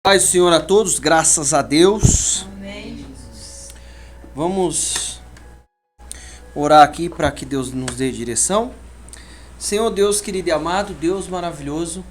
Paz do Senhor a todos, graças a Deus. Amém, Jesus. Vamos orar aqui para que Deus nos dê direção. Senhor Deus querido e amado, Deus maravilhoso,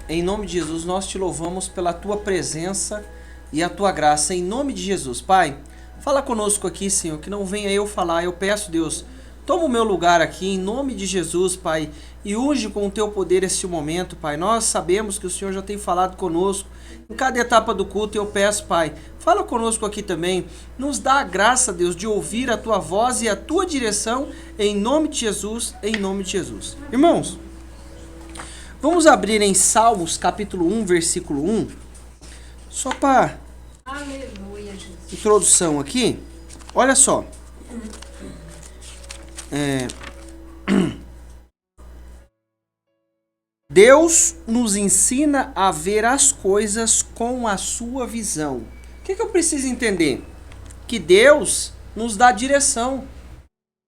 em nome de Jesus nós te louvamos pela tua presença e a tua graça, em nome de Jesus. Pai, fala conosco aqui, Senhor, que não venha eu falar, eu peço, Deus, toma o meu lugar aqui, em nome de Jesus, Pai, e unge com o teu poder este momento, Pai. Nós sabemos que o Senhor já tem falado conosco em cada etapa do culto. Eu peço, Pai, fala conosco aqui também, nos dá a graça, Deus, de ouvir a tua voz e a tua direção, em nome de Jesus, em nome de Jesus. Irmãos, vamos abrir em Salmos, capítulo 1, versículo 1, só para Aleluia, Jesus. introdução aqui. Olha só. Deus nos ensina a ver as coisas com a sua visão. O que eu preciso entender? Que Deus nos dá direção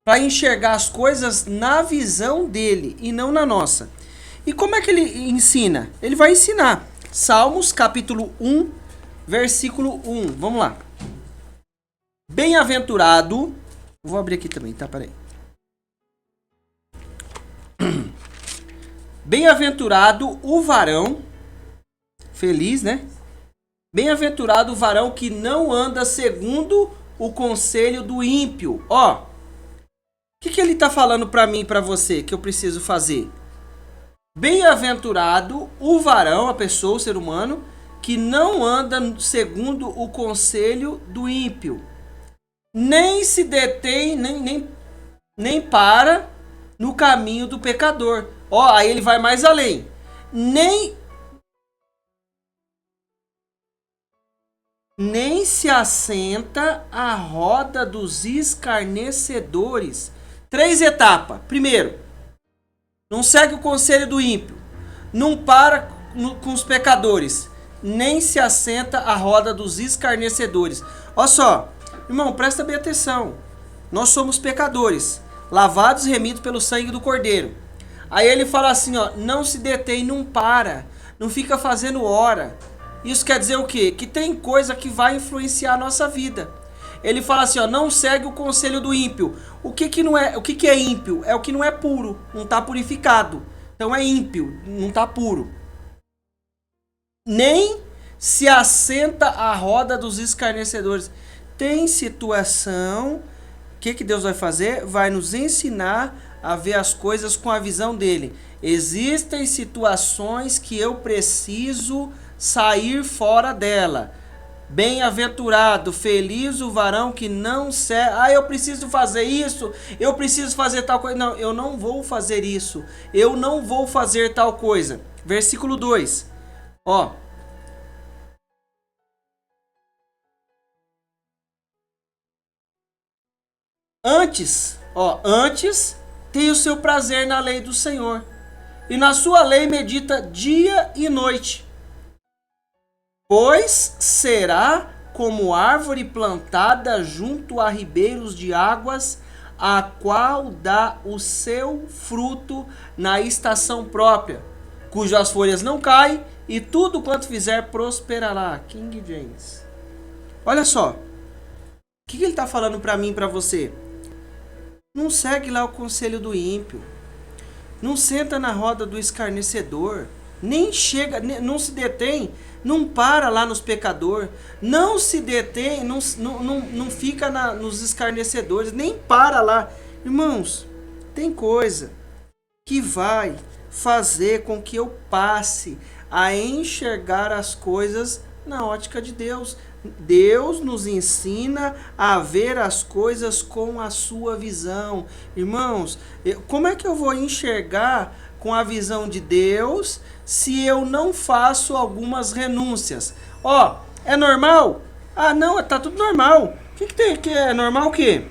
para enxergar as coisas na visão dele e não na nossa. E como é que ele ensina? Ele vai ensinar. Salmos capítulo 1, versículo 1. Vamos lá. Bem-aventurado. Vou abrir aqui também, tá? Peraí. Bem-aventurado o varão, feliz, né? Bem-aventurado o varão que não anda segundo o conselho do ímpio. Ó, o que ele tá falando para mim e para você que eu preciso fazer? Bem-aventurado o varão, a pessoa, o ser humano, que não anda segundo o conselho do ímpio. Nem se detém, nem para no caminho do pecador. Ó, aí ele vai mais além. Nem se assenta à roda dos escarnecedores. 3 etapas. Primeiro, não segue o conselho do ímpio. Não para com os pecadores. Nem se assenta à roda dos escarnecedores. Olha só, irmão, presta bem atenção. Nós somos pecadores, lavados e remidos pelo sangue do Cordeiro. Aí ele fala assim, ó, não se detém, não para, não fica fazendo hora. Isso quer dizer o quê? Que tem coisa que vai influenciar a nossa vida. Ele fala assim, ó, não segue o conselho do ímpio. O que é ímpio? É o que não é puro, não está purificado. Então é ímpio, não está puro. Nem se assenta à roda dos escarnecedores. Tem situação, o que Deus vai fazer? Vai nos ensinar a ver as coisas com a visão dele. Existem situações que eu preciso sair fora dela. Bem-aventurado, feliz o varão que não segue. Ah, eu preciso fazer isso, eu preciso fazer tal coisa. Não, eu não vou fazer isso, eu não vou fazer tal coisa. Versículo 2. Ó. Antes tem o seu prazer na lei do Senhor, e na sua lei medita dia e noite. Pois será como árvore plantada junto a ribeiros de águas, a qual dá o seu fruto na estação própria, cujas folhas não caem, e tudo quanto fizer prosperará. King James. Olha só, o que ele está falando para mim e para você? Não segue lá o conselho do ímpio. Não senta na roda do escarnecedor. Nem chega, não se detém, não para lá nos pecadores. Não se detém, não fica nos escarnecedores. Nem para lá. Irmãos, tem coisa que vai fazer com que eu passe a enxergar as coisas na ótica de Deus. Deus nos ensina a ver as coisas com a sua visão. Irmãos, como é que eu vou enxergar com a visão de Deus se eu não faço algumas renúncias? Ó, é normal? Ah, não, tá tudo normal. O que tem que é normal o quê?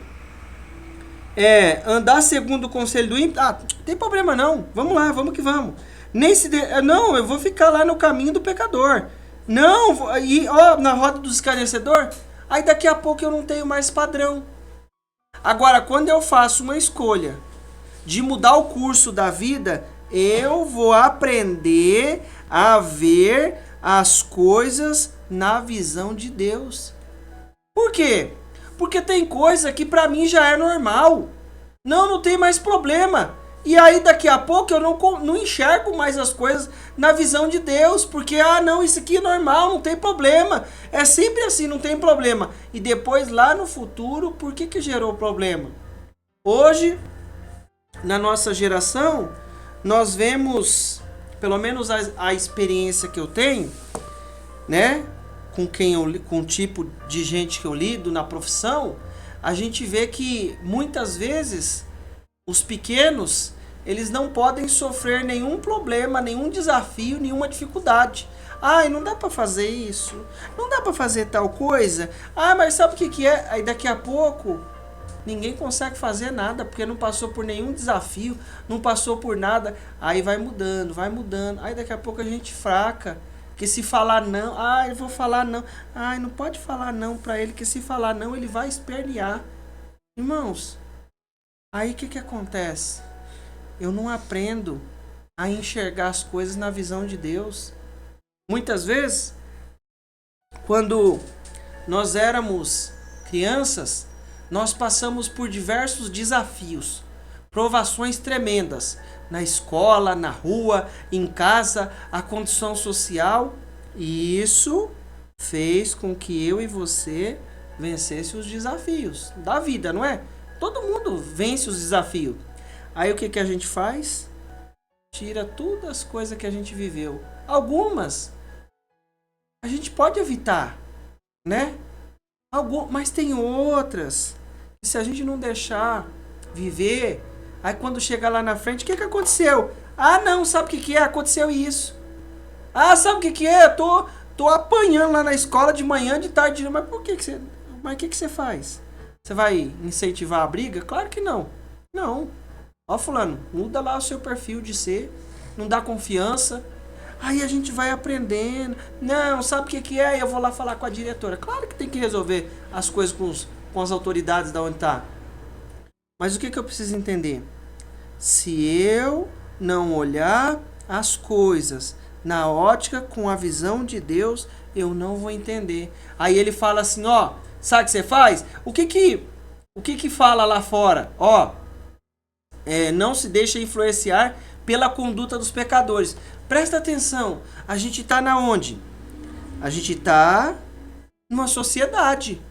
É andar segundo o conselho do ímpio? Ah, não tem problema não. Vamos lá, vamos que vamos. Não, eu vou ficar lá no caminho do pecador. Não, e ó, na roda do escarnecedor, aí daqui a pouco eu não tenho mais padrão. Agora, quando eu faço uma escolha de mudar o curso da vida, eu vou aprender a ver as coisas na visão de Deus. Por quê? Porque tem coisa que para mim já é normal. Não tem mais problema. E aí daqui a pouco eu não enxergo mais as coisas na visão de Deus. Porque, não, isso aqui é normal, não tem problema. É sempre assim, não tem problema. E depois lá no futuro, por que gerou problema? Hoje, na nossa geração, nós vemos, pelo menos a experiência que eu tenho, né? Com o tipo de gente que eu lido na profissão, a gente vê que muitas vezes os pequenos, eles não podem sofrer nenhum problema, nenhum desafio, nenhuma dificuldade. Não dá para fazer isso, não dá para fazer tal coisa. Mas sabe o que é? Aí daqui a pouco ninguém consegue fazer nada, porque não passou por nenhum desafio, não passou por nada. Aí vai mudando. Aí daqui a pouco a gente fraca. Que se falar não, eu vou falar não. Não pode falar não para ele, que se falar não, ele vai espernear. Irmãos, aí o que acontece? Eu não aprendo a enxergar as coisas na visão de Deus. Muitas vezes, quando nós éramos crianças, nós passamos por diversos desafios, provações tremendas. Na escola, na rua, em casa, a condição social. E isso fez com que eu e você vencesse os desafios da vida, não é? Todo mundo vence os desafios. Aí o que a gente faz? Tira todas as coisas que a gente viveu. Algumas a gente pode evitar, né? Mas tem outras que se a gente não deixar viver, aí quando chegar lá na frente, o que aconteceu? Não, sabe o que é? Aconteceu isso. Sabe o que é? Tô apanhando lá na escola de manhã, de tarde, mas por que você... Mas o que você faz? Você vai incentivar a briga? Claro que não. Não. Fulano, muda lá o seu perfil de ser, não dá confiança. Aí a gente vai aprendendo. Não, sabe o que é? Eu vou lá falar com a diretora. Claro que tem que resolver as coisas com as autoridades da onde tá. Mas o que eu preciso entender? Se eu não olhar as coisas na ótica com a visão de Deus, eu não vou entender. Aí ele fala assim, sabe o que você faz? O que fala lá fora? Não se deixa influenciar pela conduta dos pecadores. Presta atenção, a gente está na onde? A gente está numa sociedade.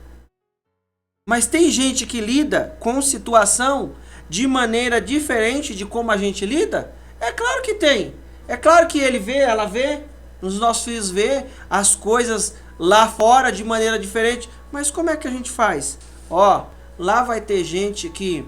Mas tem gente que lida com situação de maneira diferente de como a gente lida? É claro que tem. É claro que ela vê, os nossos filhos vê as coisas lá fora de maneira diferente. Mas como é que a gente faz? Lá vai ter gente que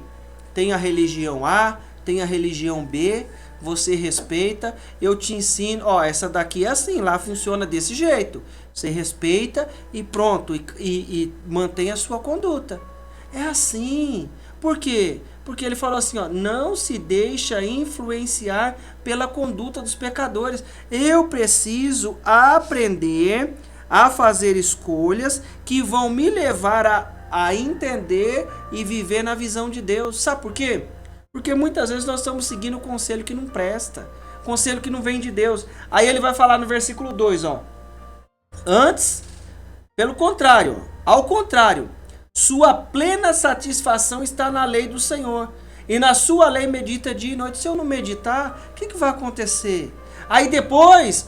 tem a religião A, tem a religião B, você respeita, eu te ensino, essa daqui é assim, lá funciona desse jeito. Você respeita e pronto, e mantém a sua conduta. É assim. Por quê? Porque ele falou assim, não se deixa influenciar pela conduta dos pecadores. Eu preciso aprender a fazer escolhas que vão me levar a entender e viver na visão de Deus. Sabe por quê? Porque muitas vezes nós estamos seguindo o conselho que não presta, conselho que não vem de Deus. Aí ele vai falar no versículo 2, antes, ao contrário, sua plena satisfação está na lei do Senhor, e na sua lei medita dia e noite. Se eu não meditar, o que vai acontecer? Aí depois,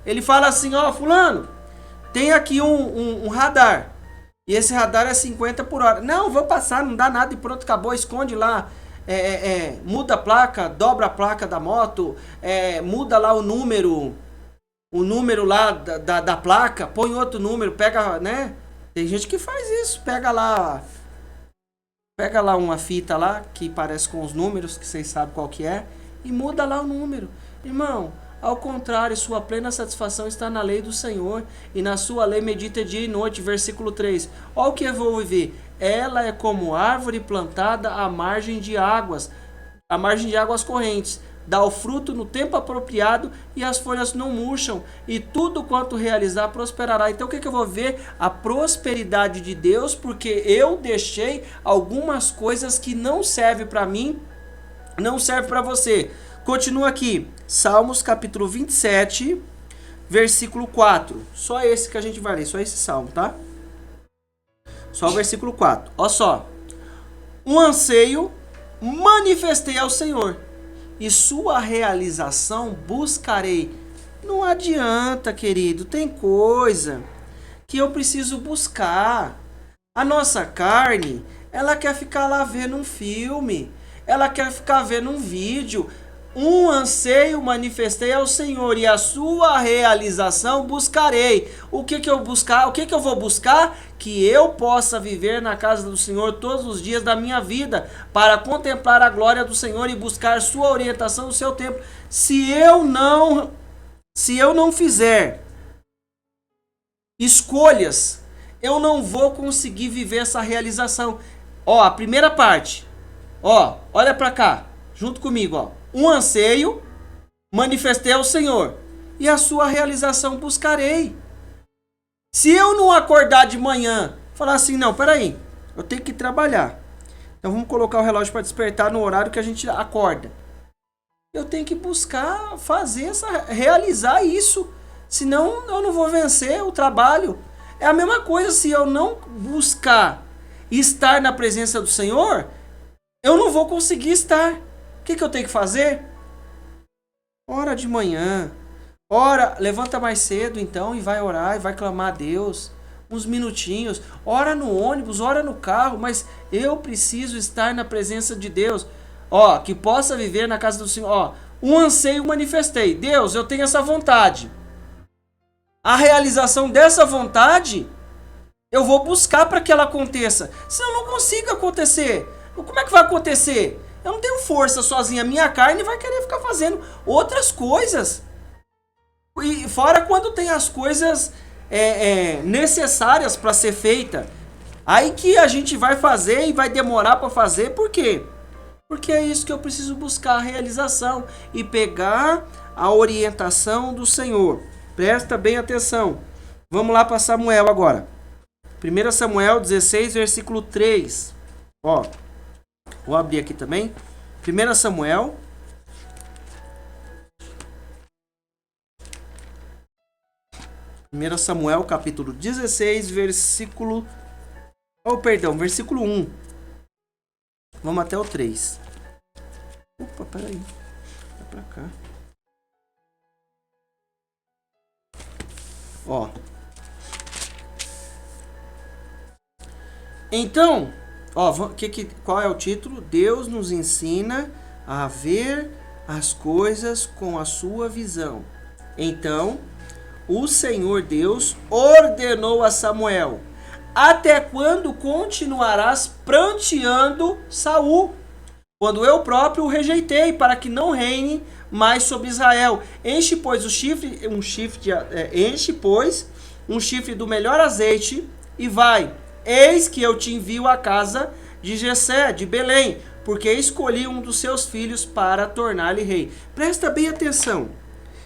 ele fala assim, fulano, tem aqui um radar, e esse radar é 50 por hora. Não, vou passar, não dá nada e pronto, acabou, esconde lá. Muda a placa, dobra a placa da moto, muda lá o número lá da placa, põe outro número, pega, né? Tem gente que faz isso, pega lá uma fita lá, que parece com os números, que vocês sabem qual que é, e muda lá o número. Irmão, ao contrário, sua plena satisfação está na lei do Senhor, e na sua lei medita dia e noite, versículo 3. Olha o que eu vou viver. Ela é como árvore plantada à margem de águas correntes. Dá o fruto no tempo apropriado e as folhas não murcham. E tudo quanto realizar prosperará. Então o que eu vou ver? A prosperidade de Deus, porque eu deixei algumas coisas que não servem para mim, não servem para você. Continua aqui. Salmos capítulo 27, versículo 4. Só esse que a gente vai ler, só esse salmo, tá? Só o versículo 4. Olha só. Um anseio manifestei ao Senhor, e sua realização buscarei. Não adianta, querido, tem coisa que eu preciso buscar. A nossa carne, ela quer ficar lá vendo um filme, ela quer ficar vendo um vídeo. Um anseio manifestei ao Senhor, e a sua realização buscarei. O que eu buscar? O que eu vou buscar? Que eu possa viver na casa do Senhor todos os dias da minha vida, para contemplar a glória do Senhor e buscar sua orientação, o seu tempo. Se eu não fizer escolhas, eu não vou conseguir viver essa realização. Ó, a primeira parte. Ó, olha para cá, junto comigo, ó. Um anseio manifestei ao Senhor, e a sua realização buscarei. Se eu não acordar de manhã, falar assim, não, peraí, eu tenho que trabalhar. Então vamos colocar o relógio para despertar no horário que a gente acorda. Eu tenho que buscar realizar isso. Senão eu não vou vencer o trabalho. É a mesma coisa, se eu não buscar estar na presença do Senhor, eu não vou conseguir estar. O que eu tenho que fazer? Ora de manhã. Ora, levanta mais cedo então e vai orar e vai clamar a Deus. Uns minutinhos. Ora no ônibus, ora no carro, mas eu preciso estar na presença de Deus. Ó, que possa viver na casa do Senhor. Ó, um anseio manifestei. Deus, eu tenho essa vontade. A realização dessa vontade, eu vou buscar para que ela aconteça. Se eu não consigo acontecer, como é que vai acontecer? Eu não tenho força sozinha. A minha carne vai querer ficar fazendo outras coisas. E fora quando tem as coisas necessárias para ser feita. Aí que a gente vai fazer e vai demorar para fazer. Por quê? Porque é isso que eu preciso buscar, a realização e pegar a orientação do Senhor. Presta bem atenção. Vamos lá para Samuel agora. 1 Samuel 16, versículo 3. Ó, vou abrir aqui também. 1 Samuel. Samuel, capítulo 16, versículo... versículo 1. Vamos até o 3. Opa, peraí. Vai pra cá. Ó. Então, ó, qual é o título? Deus nos ensina a ver as coisas com a sua visão. Então, o Senhor Deus ordenou a Samuel: até quando continuarás pranteando Saul, quando eu próprio o rejeitei, para que não reine mais sobre Israel? Enche, pois, um chifre do melhor azeite e vai. Eis que eu te envio à casa de Jessé, de Belém, porque escolhi um dos seus filhos para tornar-lhe rei. Presta bem atenção.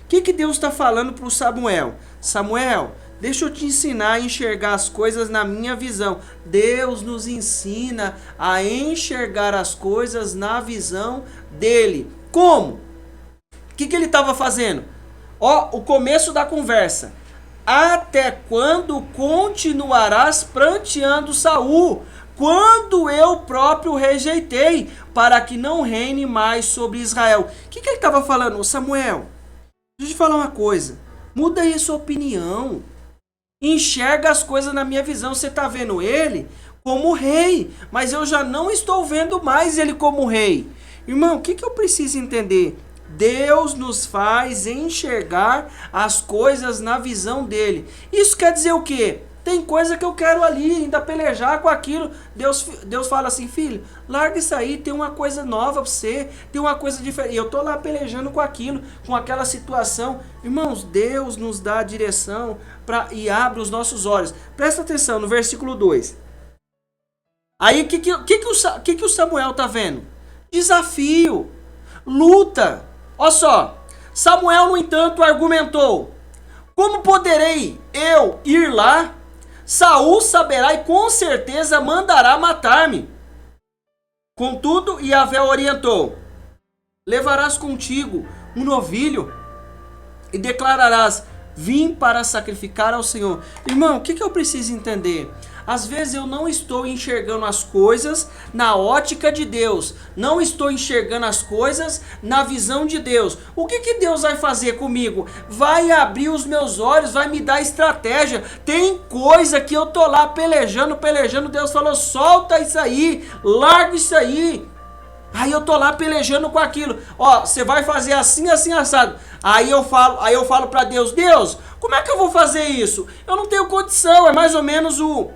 O que Deus está falando para o Samuel? Samuel, deixa eu te ensinar a enxergar as coisas na minha visão. Deus nos ensina a enxergar as coisas na visão dele. Como? O que ele estava fazendo? Ó, o começo da conversa. Até quando continuarás pranteando Saul, quando eu próprio rejeitei, para que não reine mais sobre Israel? O que ele estava falando? Samuel, deixa eu te falar uma coisa. Muda aí a sua opinião. Enxerga as coisas na minha visão. Você está vendo ele como rei, mas eu já não estou vendo mais ele como rei. Irmão, o que eu preciso entender? Deus nos faz enxergar as coisas na visão dele. Isso quer dizer o quê? Tem coisa que eu quero ali, ainda pelejar com aquilo. Deus fala assim: filho, larga isso aí, tem uma coisa nova pra você, tem uma coisa diferente. E eu tô lá pelejando com aquilo, com aquela situação. Irmãos, Deus nos dá a direção e abre os nossos olhos. Presta atenção no versículo 2. Aí o que o Samuel tá vendo? Desafio, luta. Olha só, Samuel, no entanto, argumentou: como poderei eu ir lá? Saul saberá e com certeza mandará matar-me. Contudo, Yahvé orientou: levarás contigo um novilho e declararás: vim para sacrificar ao Senhor. Irmão, o que eu preciso entender? Às vezes eu não estou enxergando as coisas na ótica de Deus. Não estou enxergando as coisas na visão de Deus. O que Deus vai fazer comigo? Vai abrir os meus olhos, vai me dar estratégia. Tem coisa que eu tô lá pelejando. Deus falou, solta isso aí, larga isso aí. Aí eu tô lá pelejando com aquilo. Ó, você vai fazer assim, assim, assado. Aí eu falo para Deus, Deus, como é que eu vou fazer isso? Eu não tenho condição. É mais ou menos o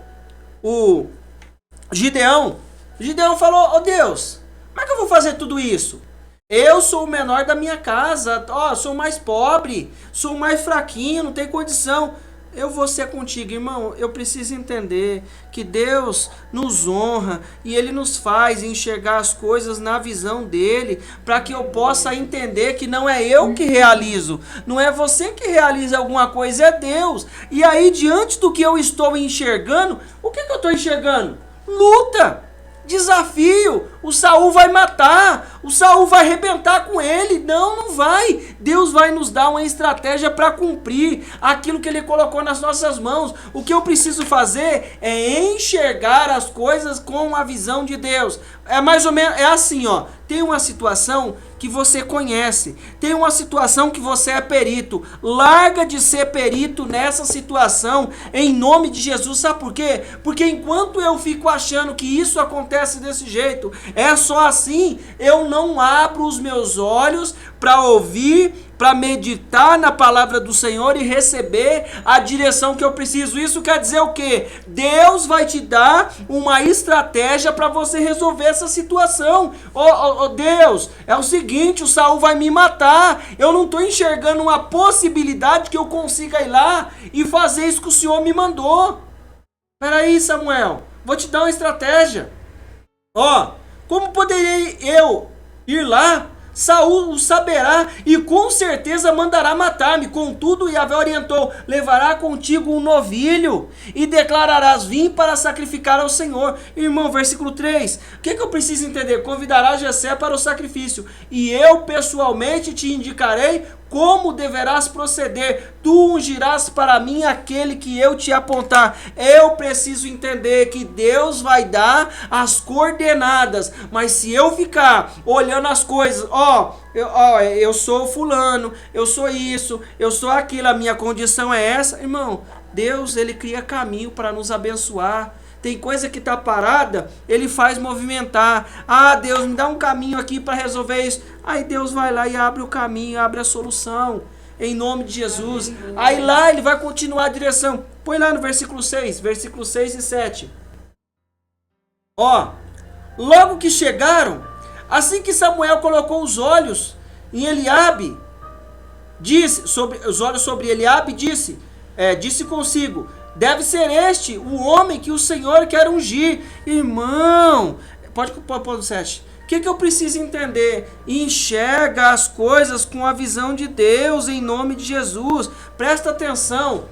Gideão. Gideão falou, Deus, como é que eu vou fazer tudo isso? Eu sou o menor da minha casa, sou o mais pobre, sou o mais fraquinho, não tenho condição. Eu vou ser contigo, irmão. Eu preciso entender que Deus nos honra e Ele nos faz enxergar as coisas na visão dEle, para que eu possa entender que não é eu que realizo, não é você que realiza alguma coisa, é Deus. E aí, diante do que eu estou enxergando, o que eu estou enxergando? Luta, desafio. O Saul vai matar, o Saul vai arrebentar com ele. Não vai. Deus vai nos dar uma estratégia para cumprir aquilo que Ele colocou nas nossas mãos. O que eu preciso fazer é enxergar as coisas com a visão de Deus. É mais ou menos, é assim, ó. Tem uma situação que você conhece, tem uma situação que você é perito. Larga de ser perito nessa situação, em nome de Jesus. Sabe por quê? Porque enquanto eu fico achando que isso acontece desse jeito, é só assim, eu não abro os meus olhos para ouvir, para meditar na palavra do Senhor e receber a direção que eu preciso. Isso quer dizer o quê? Deus vai te dar uma estratégia para você resolver essa situação. Deus, é o seguinte, o Saul vai me matar. Eu não estou enxergando uma possibilidade que eu consiga ir lá e fazer isso que o Senhor me mandou. Peraí, Samuel, vou te dar uma estratégia. Como poderei eu ir lá? Saul o saberá e com certeza mandará matar-me. Contudo, Yahvé orientou, levará contigo um novilho e declararás, vim para sacrificar ao Senhor. Irmão, versículo 3, o que eu preciso entender? Convidarás Jessé para o sacrifício e eu pessoalmente te indicarei como deverás proceder. Tu ungirás para mim aquele que eu te apontar. Eu preciso entender que Deus vai dar as coordenadas, mas se eu ficar olhando as coisas, eu sou fulano, eu sou isso, eu sou aquilo, a minha condição é essa, irmão, Deus, Ele cria caminho para nos abençoar. Tem coisa que está parada, Ele faz movimentar. Deus, me dá um caminho aqui para resolver isso. Aí Deus vai lá e abre o caminho, abre a solução. Em nome de Jesus. Aí lá Ele vai continuar a direção. Põe lá no versículo 6 e 7. Logo que chegaram, assim que Samuel colocou os olhos em Eliabe, os olhos sobre Eliabe, disse consigo, deve ser este o homem que o Senhor quer ungir. Irmão, pode pôr no 7. O que eu preciso entender? Enxerga as coisas com a visão de Deus, em nome de Jesus. Presta atenção.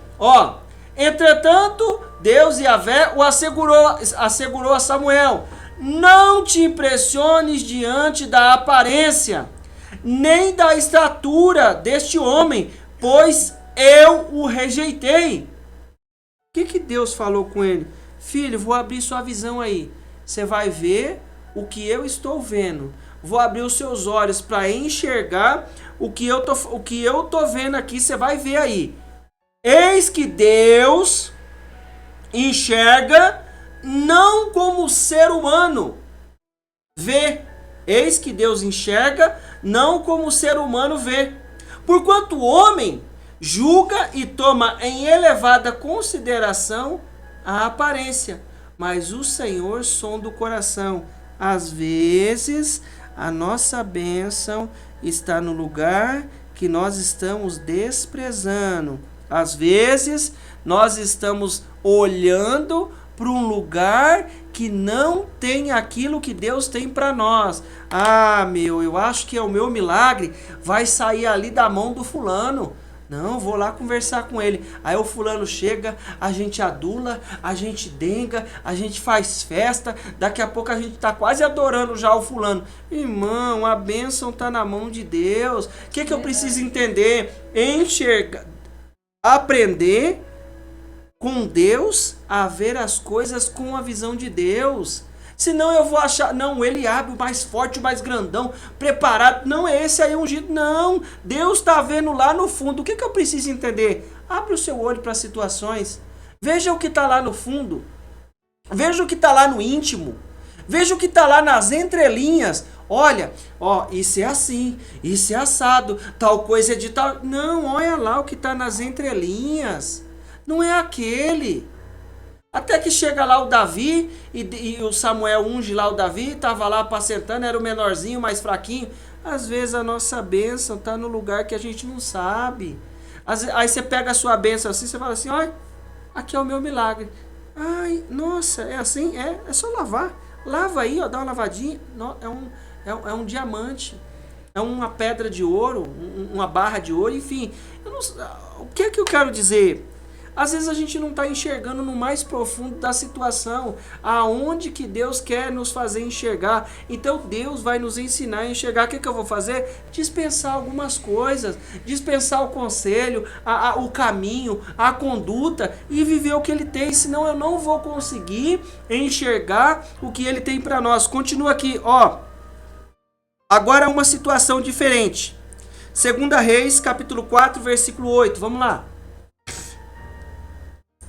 Entretanto, Deus e Yahvé o assegurou a Samuel. Não te impressiones diante da aparência, nem da estatura deste homem, pois eu o rejeitei. O que Deus falou com ele? Filho, vou abrir sua visão aí. Você vai ver o que eu estou vendo. Vou abrir os seus olhos para enxergar o que eu tô vendo aqui. Você vai ver aí. Eis que Deus enxerga não como o ser humano vê. Eis que Deus enxerga não como o ser humano vê. Porquanto o homem julga e toma em elevada consideração a aparência, mas o Senhor sonda o coração. Às vezes, a nossa bênção está no lugar que nós estamos desprezando. Às vezes, nós estamos olhando para um lugar que não tem aquilo que Deus tem para nós. Eu acho que o meu milagre vai sair ali da mão do fulano. Não, vou lá conversar com ele. Aí o fulano chega, a gente adula, a gente denga, a gente faz festa. Daqui a pouco a gente está quase adorando já o fulano. Irmão, a bênção está na mão de Deus. O que eu preciso entender? Enxergar. aprender com Deus a ver as coisas com a visão de Deus. Senão eu vou achar, não, Eliabe, o mais forte, o mais grandão, preparado. Não, esse aí é ungido. Não, Deus está vendo lá no fundo. O que eu preciso entender? Abre o seu olho para as situações. Veja o que está lá no fundo. Veja o que está lá no íntimo. Veja o que está lá nas entrelinhas. Olha, ó, isso é assim, isso é assado, tal coisa é de tal. Não, olha lá o que está nas entrelinhas. Não é aquele. Até que chega lá o Davi e o Samuel unge lá o Davi, estava lá apacentando, era o menorzinho, mais fraquinho. Às vezes a nossa bênção está no lugar que a gente não sabe. Aí você pega a sua bênção assim, você fala assim, olha, aqui é o meu milagre. Ai, nossa, é assim? É só lavar. Lava aí, ó, dá uma lavadinha. É um diamante. É uma pedra de ouro, uma barra de ouro, enfim. O que é que eu quero dizer? Às vezes a gente não está enxergando no mais profundo da situação, aonde que Deus quer nos fazer enxergar. Então Deus vai nos ensinar a enxergar. O que eu vou fazer? Dispensar algumas coisas, dispensar o conselho, o caminho, a conduta e viver o que Ele tem. Senão eu não vou conseguir enxergar o que Ele tem para nós. Continua aqui, ó. Agora uma situação diferente. 2 Reis, capítulo 4, versículo 8. Vamos lá.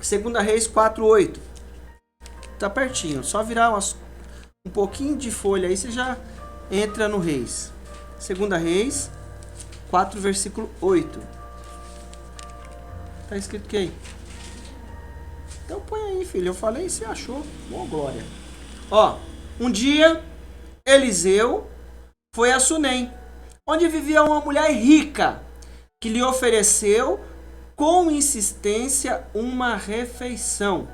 2 Reis 4:8. Tá pertinho. Só virar um pouquinho de folha aí, você já entra no Reis. 2 Reis 4, versículo 8. Tá escrito o que aí? Então põe aí, filho. Eu falei e você achou. Boa glória. Ó, um dia Eliseu foi a Sunem, onde vivia uma mulher rica, que lhe ofereceu com insistência uma refeição.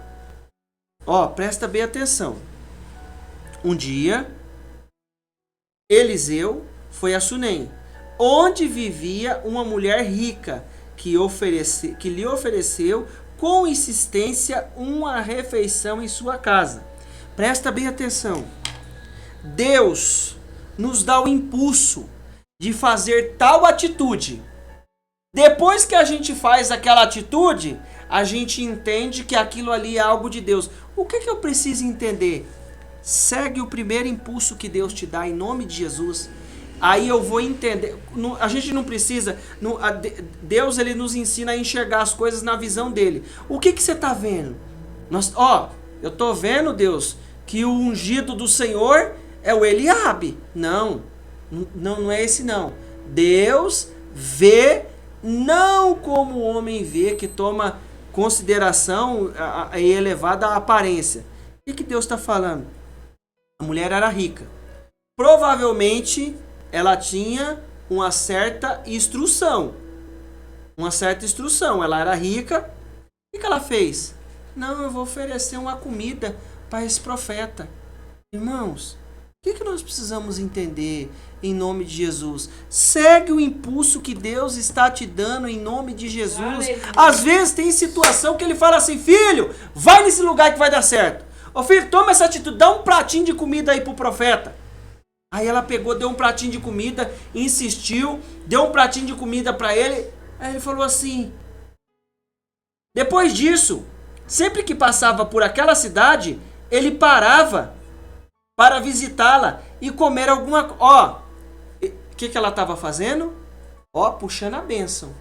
Ó, presta bem atenção. Um dia, Eliseu foi a Sunem, onde vivia uma mulher rica, que lhe ofereceu com insistência uma refeição em sua casa. Presta bem atenção. Deus nos dá o impulso de fazer tal atitude. Depois que a gente faz aquela atitude, a gente entende que aquilo ali é algo de Deus. O que eu preciso entender? Segue o primeiro impulso que Deus te dá em nome de Jesus. Aí eu vou entender. A gente não precisa. Deus, ele nos ensina a enxergar as coisas na visão dele. O que você está vendo? Eu estou vendo, Deus, que o ungido do Senhor é o Eliabe. Não é esse não. Deus vê não como o homem vê, que toma consideração e elevada a aparência. O que Deus está falando? A mulher era rica. Provavelmente ela tinha uma certa instrução. Ela era rica. O que ela fez? Não, eu vou oferecer uma comida para esse profeta. Irmãos, o que nós precisamos entender em nome de Jesus? Segue o impulso que Deus está te dando em nome de Jesus. Aleluia. Às vezes tem situação que ele fala assim, filho, vai nesse lugar que vai dar certo. Ô filho, toma essa atitude, dá um pratinho de comida aí pro profeta. Aí ela pegou, deu um pratinho de comida, insistiu, deu um pratinho de comida para ele. Aí ele falou assim, depois disso, sempre que passava por aquela cidade, ele parava para visitá-la e comer alguma coisa. O que ela estava fazendo? Puxando a bênção.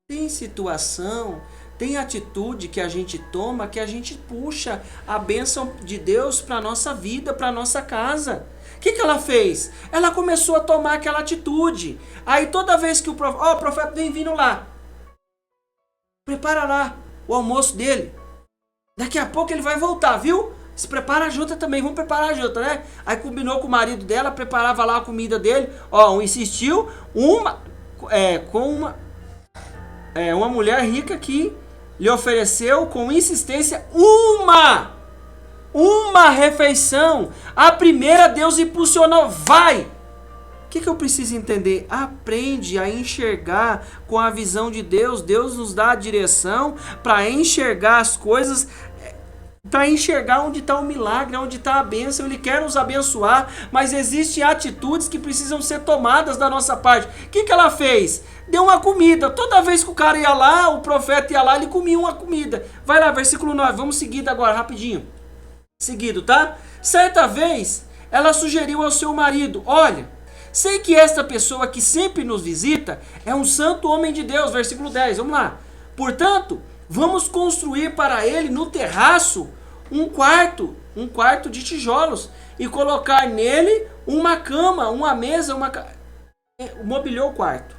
Tem situação, tem atitude que a gente toma, que a gente puxa a bênção de Deus para a nossa vida, para a nossa casa. O que ela fez? Ela começou a tomar aquela atitude. Aí toda vez que o profeta vem vindo lá, prepara lá o almoço dele. Daqui a pouco ele vai voltar, viu? Se prepara a janta também, vamos preparar a janta, né? Aí combinou com o marido dela, preparava lá a comida dele. Insistiu com uma mulher rica que lhe ofereceu com insistência uma refeição. A primeira Deus impulsionou, vai! O que eu preciso entender? Aprende a enxergar com a visão de Deus. Deus nos dá a direção para enxergar as coisas para enxergar onde está o milagre, onde está a bênção. Ele quer nos abençoar, mas existem atitudes que precisam ser tomadas da nossa parte. O que ela fez? Deu uma comida. Toda vez que o cara ia lá, o profeta ia lá, ele comia uma comida. Vai lá, versículo 9. Vamos seguindo agora, rapidinho. Seguido, tá? Certa vez, ela sugeriu ao seu marido: olha, sei que esta pessoa que sempre nos visita é um santo homem de Deus. Versículo 10, vamos lá. Portanto, vamos construir para ele no terraço um quarto de tijolos e colocar nele uma cama, uma mesa, mobiliou o quarto.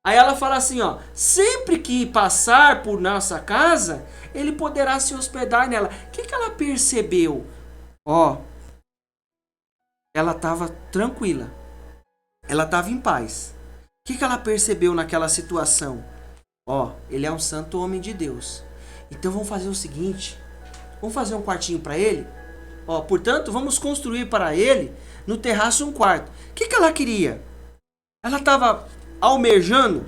Aí ela fala assim, ó, sempre que passar por nossa casa, ele poderá se hospedar nela. O que ela percebeu? Ó, ela estava tranquila, ela estava em paz. O que ela percebeu naquela situação? Ó, ele é um santo homem de Deus. Então vamos fazer o seguinte, vamos fazer um quartinho para ele. Ó, portanto, vamos construir para ele no terraço um quarto. O que ela queria? Ela estava almejando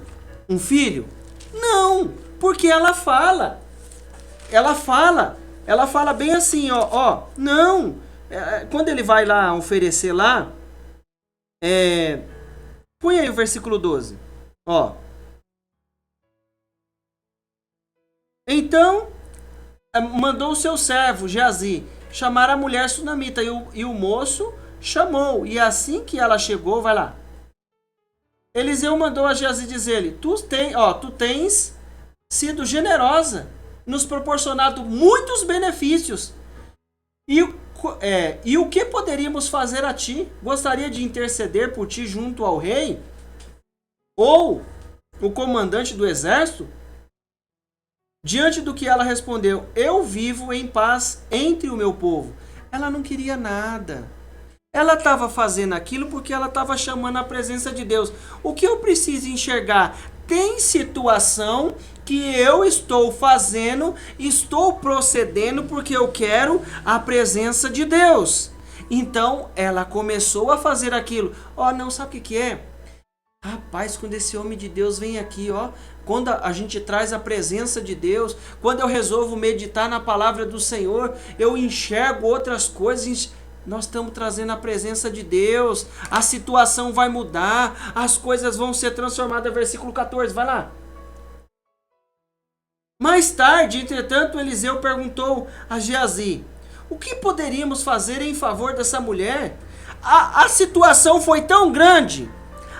um filho? Não, porque ela fala bem assim, ó, não. Quando ele vai lá oferecer lá, põe aí o versículo 12, ó. Então, mandou o seu servo, Geazi, chamar a mulher sunamita, e o moço chamou, e assim que ela chegou, vai lá. Eliseu mandou a Geazi dizer-lhe, tu tens sido generosa, nos proporcionado muitos benefícios, e o que poderíamos fazer a ti? Gostaria de interceder por ti junto ao rei? Ou o comandante do exército? Diante do que ela respondeu, eu vivo em paz entre o meu povo. Ela não queria nada. Ela estava fazendo aquilo porque ela estava chamando a presença de Deus. O que eu preciso enxergar? Tem situação que eu estou fazendo, estou procedendo porque eu quero a presença de Deus. Então, ela começou a fazer aquilo. Ó, não, sabe o que é? Rapaz, quando esse homem de Deus vem aqui, ó, quando a gente traz a presença de Deus, quando eu resolvo meditar na palavra do Senhor, eu enxergo outras coisas. Nós estamos trazendo a presença de Deus, a situação vai mudar, as coisas vão ser transformadas. Versículo 14, vai lá. Mais tarde, entretanto, Eliseu perguntou a Geazi, o que poderíamos fazer em favor dessa mulher? A situação foi tão grande,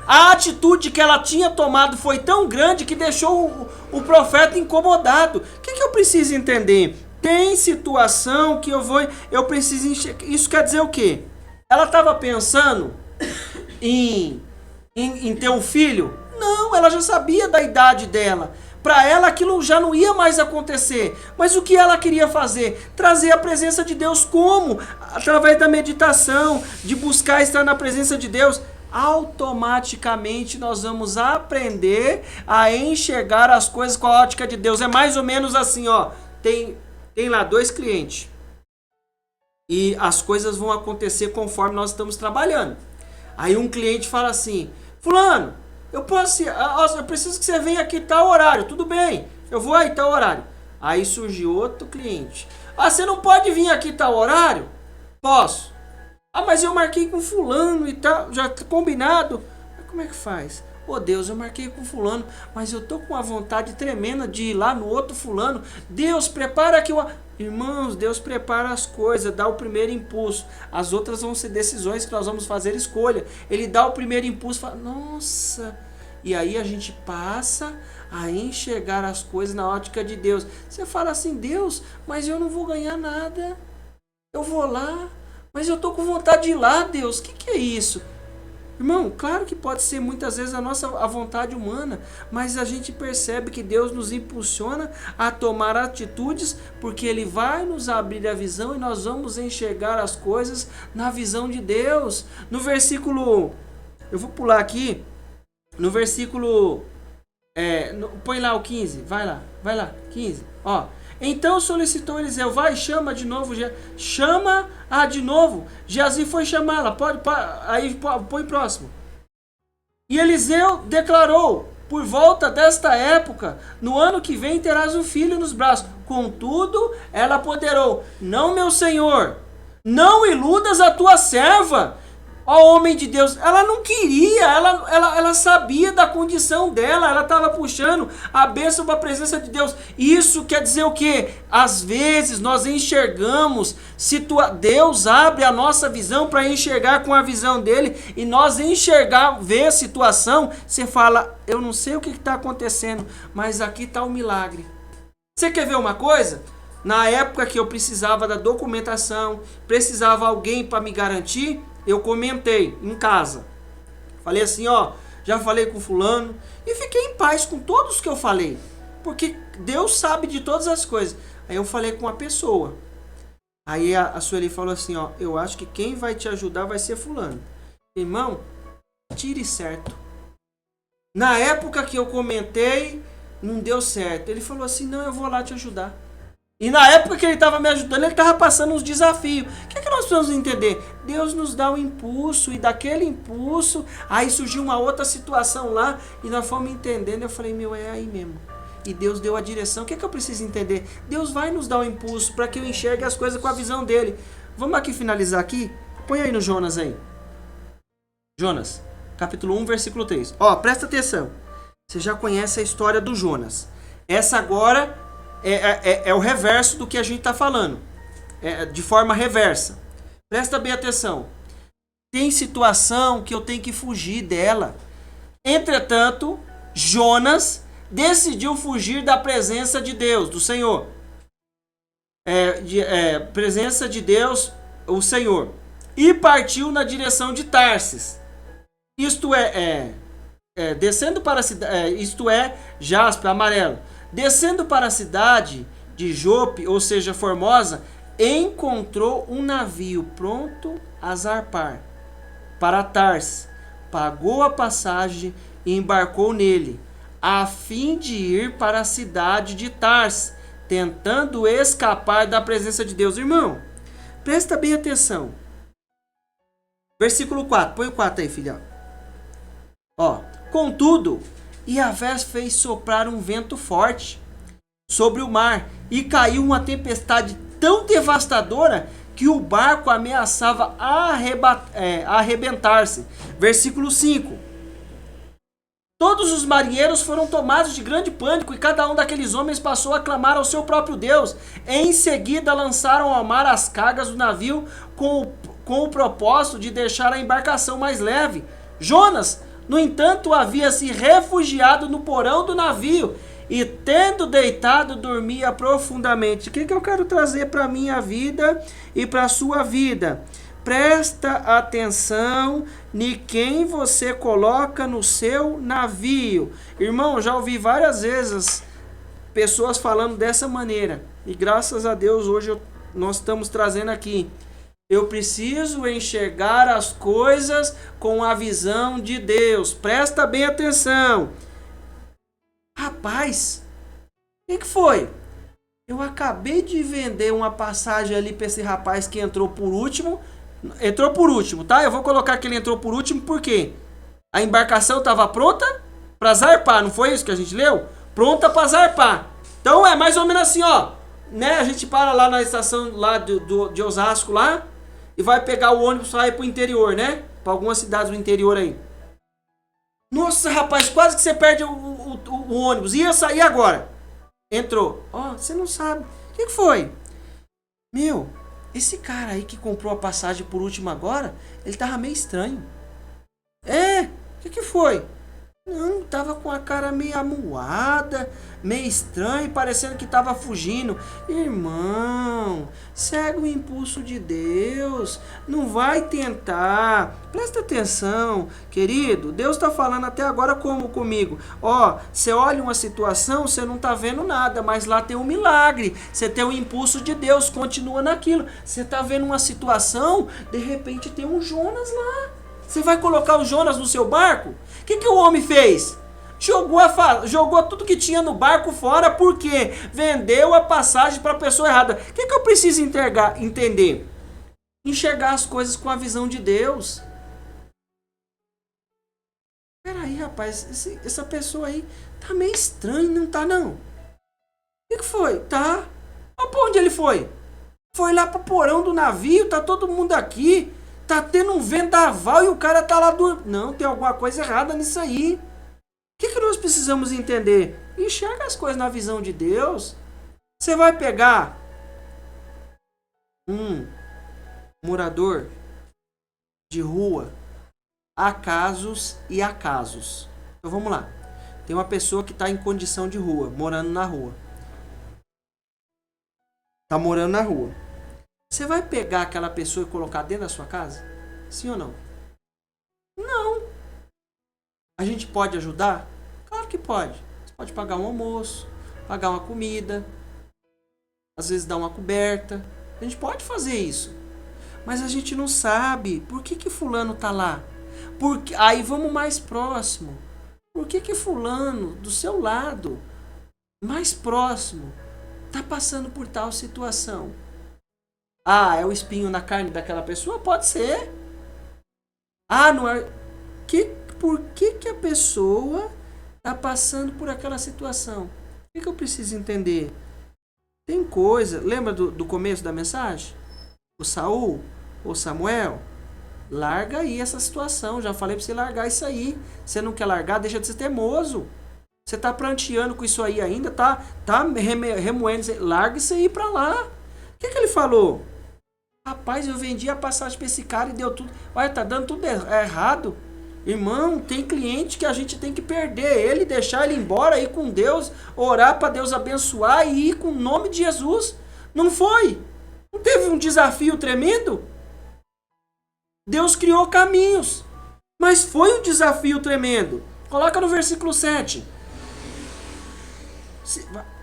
a atitude que ela tinha tomado foi tão grande que deixou o profeta incomodado. O que eu preciso entender? Tem situação que eu preciso enxergar. Isso quer dizer o quê? Ela estava pensando em ter um filho? Não, ela já sabia da idade dela. Para ela aquilo já não ia mais acontecer. Mas o que ela queria fazer? Trazer a presença de Deus como? Através da meditação, de buscar estar na presença de Deus. Automaticamente nós vamos aprender a enxergar as coisas com a ótica de Deus. É mais ou menos assim, ó. Tem lá 2 clientes. E as coisas vão acontecer conforme nós estamos trabalhando. Aí um cliente fala assim, fulano, eu preciso que você venha aqui tal horário. Tudo bem, eu vou aí tal horário. Aí surge outro cliente. Você não pode vir aqui tal horário? Posso. Mas eu marquei com fulano e tal, já combinado. Mas como é que faz? Deus, eu marquei com fulano, mas eu tô com uma vontade tremenda de ir lá no outro fulano. Deus, prepara aqui Irmãos, Deus prepara as coisas, dá o primeiro impulso. As outras vão ser decisões que nós vamos fazer escolha. Ele dá o primeiro impulso, fala, nossa. E aí a gente passa a enxergar as coisas na ótica de Deus. Você fala assim, Deus, mas eu não vou ganhar nada. Eu vou lá, mas eu tô com vontade de ir lá, Deus. O que é isso? Irmão, claro que pode ser muitas vezes a vontade humana, mas a gente percebe que Deus nos impulsiona a tomar atitudes, porque Ele vai nos abrir a visão e nós vamos enxergar as coisas na visão de Deus. No versículo, eu vou pular aqui, no versículo, põe lá o 15, vai lá, 15, ó. Então solicitou Eliseu, vai, chama de novo, de novo. Geazi foi chamá-la, aí põe próximo. E Eliseu declarou, por volta desta época, no ano que vem terás um filho nos braços. Contudo, ela apoderou. Não, meu senhor, não iludas a tua serva. Ó homem de Deus, ela não queria, ela sabia da condição dela, ela estava puxando a bênção para a presença de Deus. Isso quer dizer o quê? Às vezes nós enxergamos, Deus abre a nossa visão para enxergar com a visão dele, e nós ver a situação, você fala, eu não sei o que está acontecendo, mas aqui está o milagre. Você quer ver uma coisa? Na época que eu precisava da documentação, precisava alguém para me garantir, eu comentei em casa. Falei assim, ó, já falei com fulano e fiquei em paz com todos que eu falei. Porque Deus sabe de todas as coisas. Aí eu falei com a pessoa. Aí a Sueli falou assim, ó, eu acho que quem vai te ajudar vai ser fulano. Irmão, tire certo. Na época que eu comentei, não deu certo. Ele falou assim, não, eu vou lá te ajudar. E na época que ele estava me ajudando, ele estava passando uns desafios. O que nós precisamos entender? Deus nos dá um impulso, e daquele impulso, aí surgiu uma outra situação lá, e nós fomos entendendo. Eu falei, meu, é aí mesmo. E Deus deu a direção. O que eu preciso entender? Deus vai nos dar um impulso para que eu enxergue as coisas com a visão dele. Vamos aqui finalizar aqui? Põe aí no Jonas aí. Jonas, capítulo 1, versículo 3. Ó, presta atenção. Você já conhece a história do Jonas. Essa agora é o reverso do que a gente está falando. De forma reversa. Presta bem atenção. Tem situação que eu tenho que fugir dela. Entretanto, Jonas decidiu fugir da presença de Deus, do Senhor. Presença de Deus, o Senhor. E partiu na direção de Tarsis. Isto descendo para a cidade, jaspe, amarelo. Descendo para a cidade de Jope, ou seja, Formosa, encontrou um navio pronto a zarpar para Tarsis. Pagou a passagem e embarcou nele, a fim de ir para a cidade de Tarsis, tentando escapar da presença de Deus. Irmão, presta bem atenção. Versículo 4. Põe o 4 aí, filha. Ó, contudo, Yahvé fez soprar um vento forte sobre o mar e caiu uma tempestade tão devastadora que o barco ameaçava arrebentar-se. Versículo 5. Todos os marinheiros foram tomados de grande pânico e cada um daqueles homens passou a clamar ao seu próprio Deus. Em seguida lançaram ao mar as cargas do navio com o propósito de deixar a embarcação mais leve. Jonas, no entanto, havia se refugiado no porão do navio e, tendo deitado, dormia profundamente. O que eu quero trazer para a minha vida e para a sua vida? Presta atenção em quem você coloca no seu navio. Irmão, já ouvi várias vezes pessoas falando dessa maneira. E graças a Deus hoje nós estamos trazendo aqui. Eu preciso enxergar as coisas com a visão de Deus. Presta bem atenção. Rapaz, o que foi? Eu acabei de vender uma passagem ali para esse rapaz que entrou por último. Entrou por último, tá? Eu vou colocar que ele entrou por último porque a embarcação estava pronta para zarpar. Não foi isso que a gente leu? Pronta para zarpar. Então é mais ou menos assim, ó. Né? A gente para lá na estação lá de Osasco lá. E vai pegar o ônibus para ir pro interior, né? Para algumas cidades do interior aí. Nossa, rapaz, quase que você perde o ônibus. Ia sair agora. Entrou. Ó, você não sabe. O que foi? Meu, esse cara aí que comprou a passagem por último agora, ele tava meio estranho. O que foi? Não, tava com a cara meio amuada, meio estranho, parecendo que tava fugindo. Irmão, segue o impulso de Deus, não vai tentar. Presta atenção, querido, Deus tá falando até agora como comigo. Ó, você olha uma situação, você não tá vendo nada, mas lá tem um milagre. Você tem o impulso de Deus, continua naquilo. Você tá vendo uma situação, de repente tem um Jonas lá. Você vai colocar o Jonas no seu barco? O que o homem fez? Jogou tudo que tinha no barco fora porque vendeu a passagem para a pessoa errada. O que eu preciso entender? Enxergar as coisas com a visão de Deus. Peraí, rapaz, essa pessoa aí tá meio estranha, não tá não? O que foi? Tá. Olha pra onde ele foi. Foi lá pro porão do navio, tá todo mundo aqui. Tá tendo um vendaval e o cara tá lá dormindo. Não, tem alguma coisa errada nisso aí. O que nós precisamos entender? Enxerga as coisas na visão de Deus. Você vai pegar um morador de rua, há casos e há casos. Então vamos lá. Tem uma pessoa que está em condição de rua, morando na rua. Está morando na rua. Você vai pegar aquela pessoa e colocar dentro da sua casa? Sim ou não? Não. A gente pode ajudar? Claro que pode. Você pode pagar um almoço, pagar uma comida, às vezes dar uma coberta. A gente pode fazer isso. Mas a gente não sabe por que fulano tá lá. Porque aí vamos mais próximo. Por que fulano do seu lado, mais próximo, tá passando por tal situação? Ah, é o espinho na carne daquela pessoa? Pode ser. Ah, não é. Por que a pessoa tá passando por aquela situação? O que eu preciso entender? Tem coisa. Lembra do começo da mensagem? O Saul, o Samuel, larga aí essa situação. Já falei pra você largar isso aí. Você não quer largar, deixa de ser teimoso. Você tá pranteando com isso aí ainda, tá remoendo. Larga isso aí pra lá. O que ele falou? Rapaz, eu vendi a passagem pra esse cara e deu tudo. Olha, tá dando tudo errado. Irmão, tem cliente que a gente tem que perder ele, deixar ele embora, ir com Deus, orar para Deus abençoar e ir com o nome de Jesus. Não foi? Não teve um desafio tremendo? Deus criou caminhos, mas foi um desafio tremendo. Coloca no versículo 7.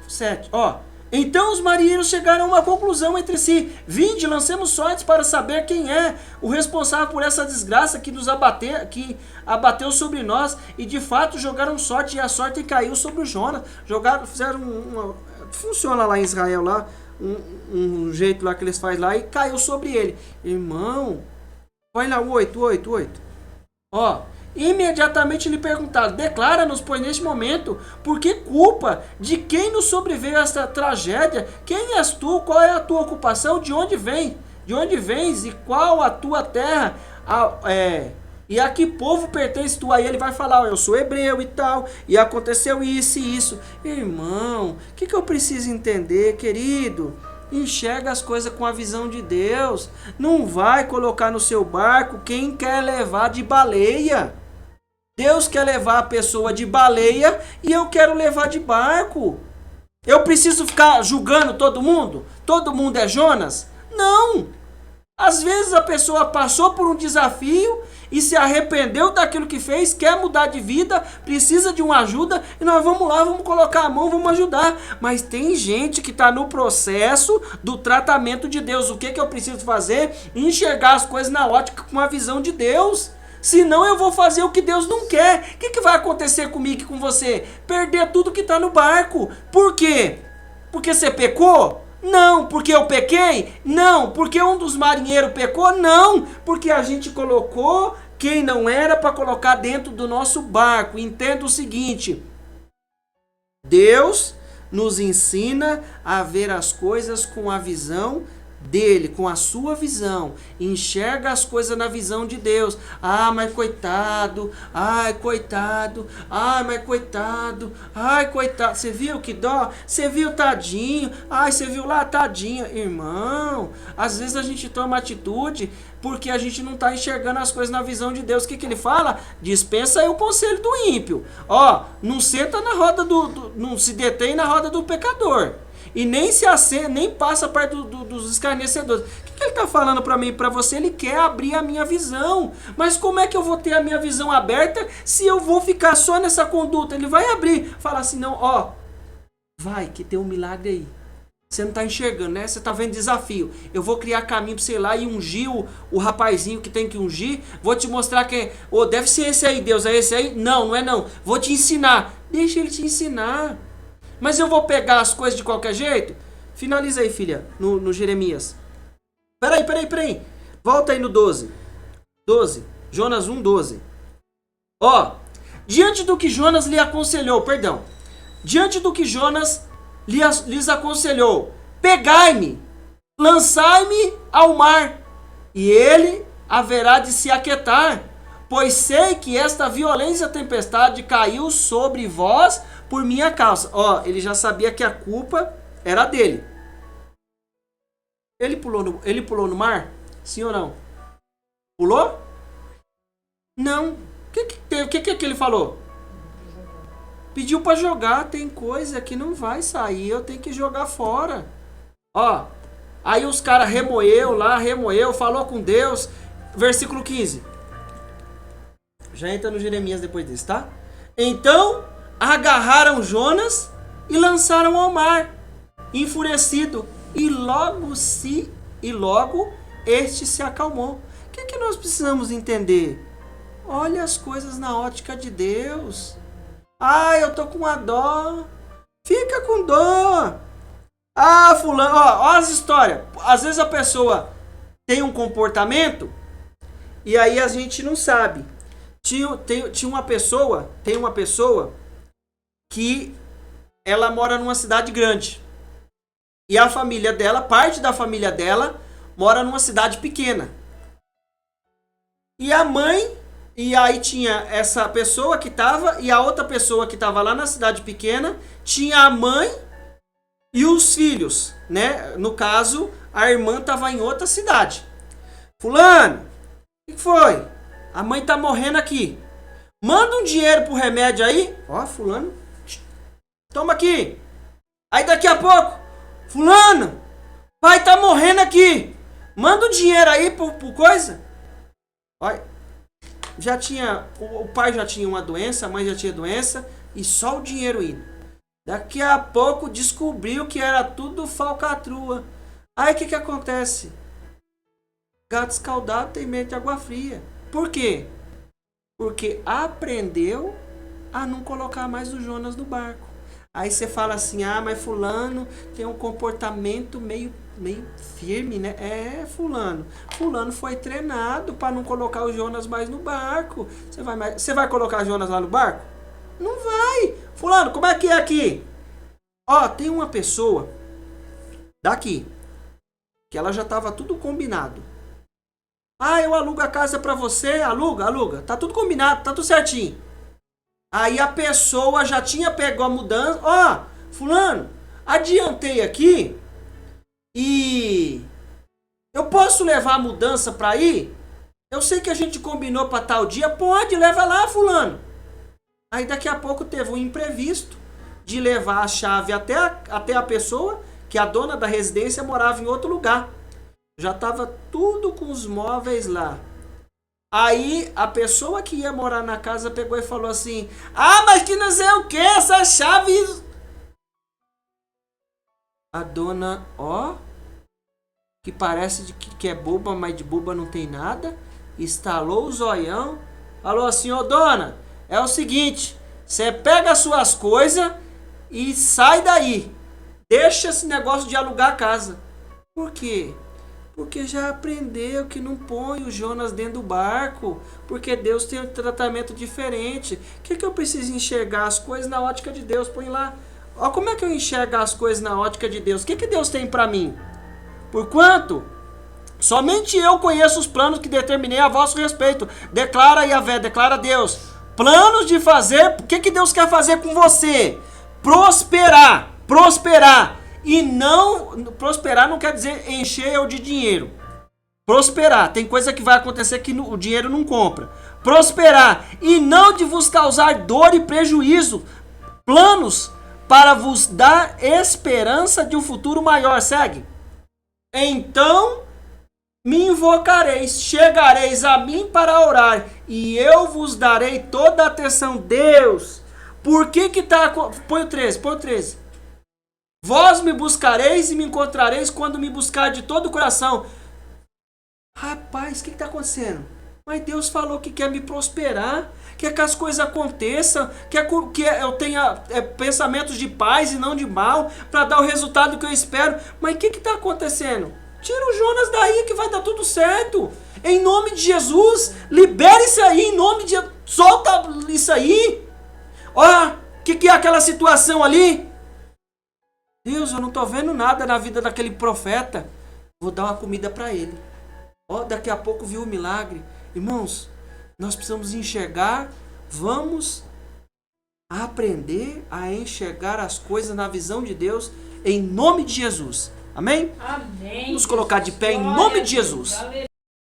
7, ó. Então os marinheiros chegaram a uma conclusão entre si. Vinde, lancemos sortes para saber quem é o responsável por essa desgraça que abateu sobre nós. E de fato jogaram sorte, e a sorte caiu sobre o Jonas. Fizeram funciona lá em Israel, lá, um jeito lá que eles fazem lá, e caiu sobre ele. Irmão, olha lá, 8. Ó. Imediatamente lhe perguntaram: declara-nos, pois, neste momento, por que culpa? De quem nos sobreveio esta tragédia? Quem és tu? Qual é a tua ocupação? De onde vem? De onde vens? E qual a tua terra? E a que povo pertence tu? Aí ele vai falar: eu sou hebreu e tal, e aconteceu isso e isso. Irmão, o que eu preciso entender, querido? Enxerga as coisas com a visão de Deus. Não vai colocar no seu barco quem quer levar de baleia. Deus quer levar a pessoa de baleia e eu quero levar de barco. Eu preciso ficar julgando todo mundo? Todo mundo é Jonas? Não! Às vezes a pessoa passou por um desafio e se arrependeu daquilo que fez, quer mudar de vida, precisa de uma ajuda e nós vamos lá, vamos colocar a mão, vamos ajudar. Mas tem gente que está no processo do tratamento de Deus. O que eu preciso fazer? Enxergar as coisas na ótica com a visão de Deus. Senão eu vou fazer o que Deus não quer. O que vai acontecer comigo e com você? Perder tudo que está no barco. Por quê? Porque você pecou? Não. Porque eu pequei? Não. Porque um dos marinheiros pecou? Não. Porque a gente colocou quem não era para colocar dentro do nosso barco. Entenda o seguinte: Deus nos ensina a ver as coisas com a visão dele, com a sua visão. Enxerga as coisas na visão de Deus. Ah, mas coitado. Ai, coitado. Ai, mas coitado. Ai, coitado. Você viu que dó? Você viu, tadinho? Ai, você viu lá, tadinho. Irmão, às vezes a gente toma atitude porque a gente não está enxergando as coisas na visão de Deus. O que ele fala? Dispensa aí o conselho do ímpio. Ó, não senta na roda não se detém na roda do pecador. E nem nem passa perto dos escarnecedores. O que ele está falando para mim e para você? Ele quer abrir a minha visão. Mas como é que eu vou ter a minha visão aberta se eu vou ficar só nessa conduta? Ele vai abrir. Falar assim, não, ó, vai que tem um milagre aí. Você não está enxergando, né? Você está vendo desafio. Eu vou criar caminho para você ir lá e ungir o rapazinho que tem que ungir. Vou te mostrar que deve ser esse aí, Deus, é esse aí? Não, não é não. Vou te ensinar. Deixa ele te ensinar. Mas eu vou pegar as coisas de qualquer jeito? Finaliza aí, filha, no Jeremias. Peraí. Volta aí no 12. 12. Jonas 1, 12. Ó, diante do que Jonas lhes aconselhou, pegai-me, lançai-me ao mar, e ele haverá de se aquietar, pois sei que esta violência tempestade caiu sobre vós por minha causa. Ó, ele já sabia que a culpa era dele. Ele pulou no mar? Sim ou não? Pulou? Não. O que ele falou? Pediu para jogar, tem coisa que não vai sair, eu tenho que jogar fora. Ó, aí os caras remoeu, falou com Deus. Versículo 15. Já entra no Jeremias depois disso, tá? Então, agarraram Jonas e lançaram ao mar, enfurecido, e logo este se acalmou. O que nós precisamos entender? Olha as coisas na ótica de Deus. Ah, eu tô com uma dó. Fica com dó. Ah, fulano, ó as histórias. Às vezes a pessoa tem um comportamento e aí a gente não sabe. Tem uma pessoa que ela mora numa cidade grande. E a família dela, parte da família dela, mora numa cidade pequena. E a mãe, e aí tinha essa pessoa que estava, e a outra pessoa que estava lá na cidade pequena, tinha a mãe e os filhos, né? No caso, a irmã estava em outra cidade. Fulano, o que foi? A mãe tá morrendo aqui. Manda um dinheiro pro remédio aí. Ó, fulano, toma aqui. Aí daqui a pouco, fulano, pai tá morrendo aqui. Manda um dinheiro aí por coisa. Olha, já tinha, o pai já tinha uma doença, a mãe já tinha doença, e só o dinheiro indo. Daqui a pouco descobriu que era tudo falcatrua. Aí o que acontece? Gato escaldado tem medo de água fria. Por quê? Porque aprendeu a não colocar mais o Jonas no barco. Aí você fala assim, ah, mas fulano tem um comportamento meio firme, né? É, fulano foi treinado para não colocar o Jonas mais no barco. Você vai colocar o Jonas lá no barco? Não vai. Fulano, como é que é aqui? Ó, tem uma pessoa daqui que ela já estava tudo combinado. Ah, eu alugo a casa pra você, aluga. Tá tudo combinado, tá tudo certinho. Aí a pessoa já tinha pego a mudança. Ó, fulano, adiantei aqui e eu posso levar a mudança pra ir? Eu sei que a gente combinou pra tal dia. Pode, leva lá, fulano. Aí daqui a pouco teve um imprevisto de levar a chave até a pessoa, que a dona da residência morava em outro lugar. Já estava tudo com os móveis lá. Aí a pessoa que ia morar na casa pegou e falou assim, ah, mas que não sei o que, essa chave... A dona, ó, que parece que é boba, mas de boba não tem nada, estalou o zoião, falou assim, ô dona, é o seguinte, você pega as suas coisas e sai daí. Deixa esse negócio de alugar a casa. Por quê? Porque já aprendeu que não põe o Jonas dentro do barco. Porque Deus tem um tratamento diferente. O que eu preciso enxergar? As coisas na ótica de Deus. Põe lá. Ó, como é que eu enxergo as coisas na ótica de Deus? O que Deus tem para mim? Porquanto somente eu conheço os planos que determinei a vosso respeito. Declara Yahvé, declara Deus. Planos de fazer. O que Deus quer fazer com você? Prosperar. E não, prosperar não quer dizer encher eu de dinheiro. Prosperar, tem coisa que vai acontecer que o dinheiro não compra. Prosperar, e não de vos causar dor e prejuízo. Planos para vos dar esperança de um futuro maior. Segue. Então me invocareis, chegareis a mim para orar, e eu vos darei toda a atenção. Deus, por que tá... Põe o 13. Vós me buscareis e me encontrareis quando me buscar de todo o coração. Rapaz, o que está acontecendo? Mas Deus falou que quer me prosperar, quer que as coisas aconteçam, quer que eu tenha pensamentos de paz e não de mal, para dar o resultado que eu espero. Mas o que está acontecendo? Tira o Jonas daí que vai dar tudo certo. Em nome de Jesus, libere isso aí, em nome de Jesus, solta isso aí. Ó, o que é aquela situação ali? Deus, eu não estou vendo nada na vida daquele profeta. Vou dar uma comida para ele. Ó, daqui a pouco viu o milagre. Irmãos, nós precisamos enxergar, vamos aprender a enxergar as coisas na visão de Deus, em nome de Jesus. Amém? Amém. Vamos colocar de pé em nome de Jesus.